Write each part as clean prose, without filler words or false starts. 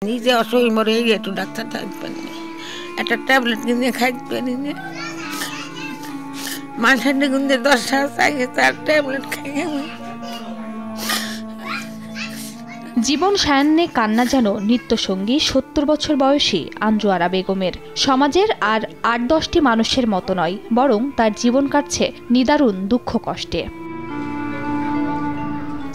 নিজে অসুখ মরে একটু ডাক্তার থাকবেন না, একটা ট্যাবলেট কিনে খাইতে পারি না। মাঝখানে গুন্দে 10 টাকা চাইছে, তার ট্যাবলেট খাই আমি। জীবন সায়ান্নে কান্না যেন নিত্যসঙ্গী ৭০ বছর বয়সী আঞ্জুয়ারা বেগমের। সমাজের আর ৮-১০টি মানুষের মতো নয়, বরং তার জীবন কাটছে নিদারুণ দুঃখ কষ্টে।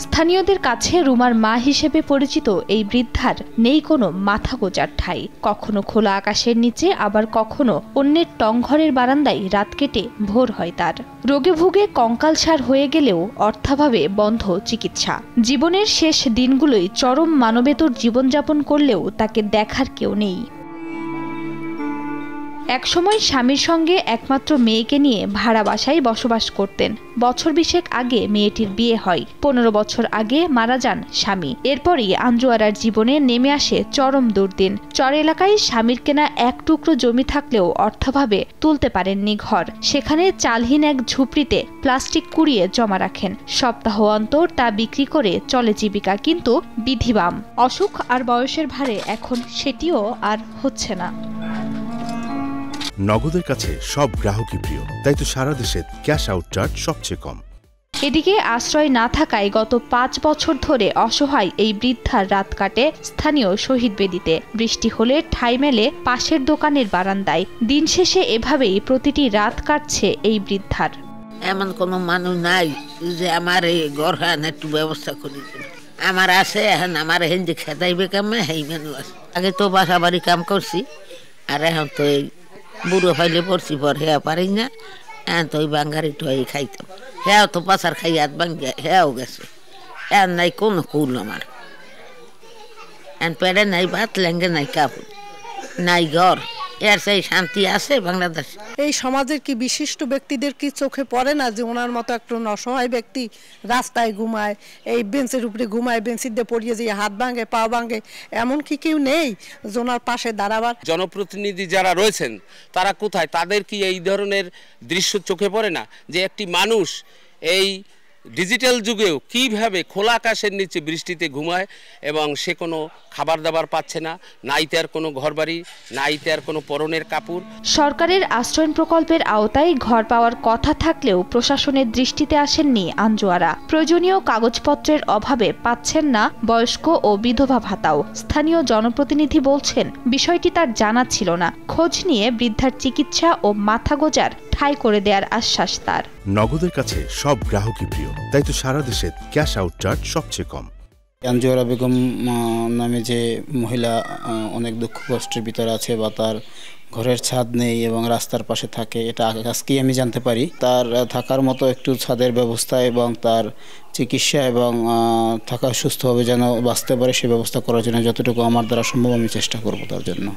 স্থানীয়দের কাছে রুমার মা হিসেবে পরিচিত এই বৃদ্ধার নেই কোনো মাথা গোজার ঠাঁই। কখনো খোলা আকাশের নিচে, আবার কখনো অন্যের টংঘরের বারান্দায় রাত কেটে ভোর হয় তার। রোগে ভুগে কঙ্কালসার হয়ে গেলেও অর্থাভাবে বন্ধ চিকিৎসা। জীবনের শেষ দিনগুলোই চরম মানবেতর জীবনযাপন করলেও তাকে দেখার কেউ নেই। একসময় স্বামীর সঙ্গে একমাত্র মেয়েকে নিয়ে ভাড়া বাসায় বসবাস করতেন। বছর ২০ আগে মেয়েটির বিয়ে হয়। ১৫ বছর আগে মারা যান স্বামী। এরপরই আঞ্জুয়ারার জীবনে নেমে আসে চরম দুর্দিন। চর এলাকায় স্বামীর কেনা এক টুকরো জমি থাকলেও অর্থাভাবে তুলতে পারেননি ঘর। সেখানে চালহীন এক ঝুপড়িতে প্লাস্টিক কুড়িয়ে জমা রাখেন। সপ্তাহ অন্তর তা বিক্রি করে চলে জীবিকা, কিন্তু বিধিবাম অসুখ আর বয়সের ভারে এখন সেটিও আর হচ্ছে না। নগদের কাছে সব গ্রাহকই প্রিয়, তাই তো সারা দেশে ক্যাশ আউট চার্জ সবচেয়ে কম। এদিকে আশ্রয় না থাকায় গত ৫ বছর ধরে অসহায় এই বৃদ্ধার রাত কাটে স্থানীয় শহীদ বেদিতে। বৃষ্টি হলে ঠাঁই মেলে পাশের দোকানের বারান্দায়। দিন শেষে এভাবেই প্রতিটি রাত কাটছে এই বৃদ্ধার। এমন কোনো মানুষ নাই যে আমার এই ঘর একটু ব্যবস্থা করে দেবে। আমার আছে এখন, আমার হিন্দি খেতাইবে কামে সেই মানুষ আছে। আগে তো বাসা বাড়ি কাম করছি, আর এখন তো এই বুড়ো ফাইলে পড়ছি, পর হেয়া পারি না। এখন তো ওই বাঙ্গারি তো খাইতাম, হ্যাঁ তো পাশার খাই হাত ভাঙ্গিয়া হ্যাঁও গেছে। এখন নাই কোনো কুল আমার, এখন পেড়ে নাই ভাত, লেঙ্গে নাই কাপড়, নাই ঘর। এর সেই শান্তি আছে বাংলাদেশ। এই সমাজের কি বিশিষ্ট ব্যক্তিদের কি চোখে পড়ে না যে ওনার মতো একটা অসহায় ব্যক্তি রাস্তায় ঘুমায়, এই বেঞ্চের উপরে ঘুমায়, বেঞ্চির দিয়ে পড়িয়ে যে হাত ভাঙে, পা ভাঙে, এমন কি কেউ নেই যে ওনার পাশে দাঁড়াবার? জনপ্রতিনিধি যারা রয়েছেন তারা কোথায়? তাদের কি এই ধরনের দৃশ্য চোখে পড়ে না যে একটি মানুষ এই ডিজিটাল যুগেও কিভাবে খোলা আকাশের নিচে বৃষ্টিতে ঘুমায় এবং সে কোনো খাবার দাবার পাচ্ছে না, নাই তার কোনো ঘরবাড়ি, নাই তার কোনো পরনের কাপড়। সরকারের আশ্রয় প্রকল্পের আওতায় ঘর পাওয়ার কথা থাকলেও প্রশাসনের দৃষ্টিতে আসেননি আঞ্জুয়ারা। প্রয়োজনীয় কাগজপত্রের অভাবে পাচ্ছেন না বয়স্ক ও বিধবা ভাতাও। স্থানীয় জনপ্রতিনিধি বলছেন বিষয়টি তার জানা ছিল না। খোঁজ নিয়ে বৃদ্ধার চিকিৎসা ও মাথা গোজার ঠাঁই করে দেওয়ার আশ্বাস তার। নগদের কাছে সব গ্রাহকই প্রিয়, তাই তো সারা দেশে ক্যাশ আউট চার্জ সবচেয়ে কম। আঞ্জুয়ারা বেগম নামে যে মহিলা অনেক দুঃখ কষ্টের ভিতরে আছে, বা তার ঘরের ছাদ নেই এবং রাস্তার পাশে থাকে, এটা আজকেই আমি জানতে পারি। তার থাকার মতো একটু ছাদের ব্যবস্থা এবং তার চিকিৎসা এবং থাকা সুস্থভাবে যেন বাঁচতে পারে সে ব্যবস্থা করার জন্য যতটুকু আমার দ্বারা সম্ভব আমি চেষ্টা করব তার জন্য।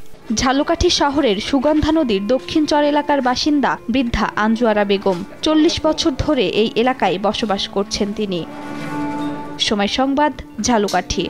ঝালকাঠি শহরের সুগন্ধা নদীর দক্ষিণ চর এলাকার বাসিন্দা বৃদ্ধা আঞ্জুয়ারা বেগম ৪০ বছর ধরে এই এলাকায় বসবাস করছেন তিনি। সময় সংবাদ, ঝালকাঠি।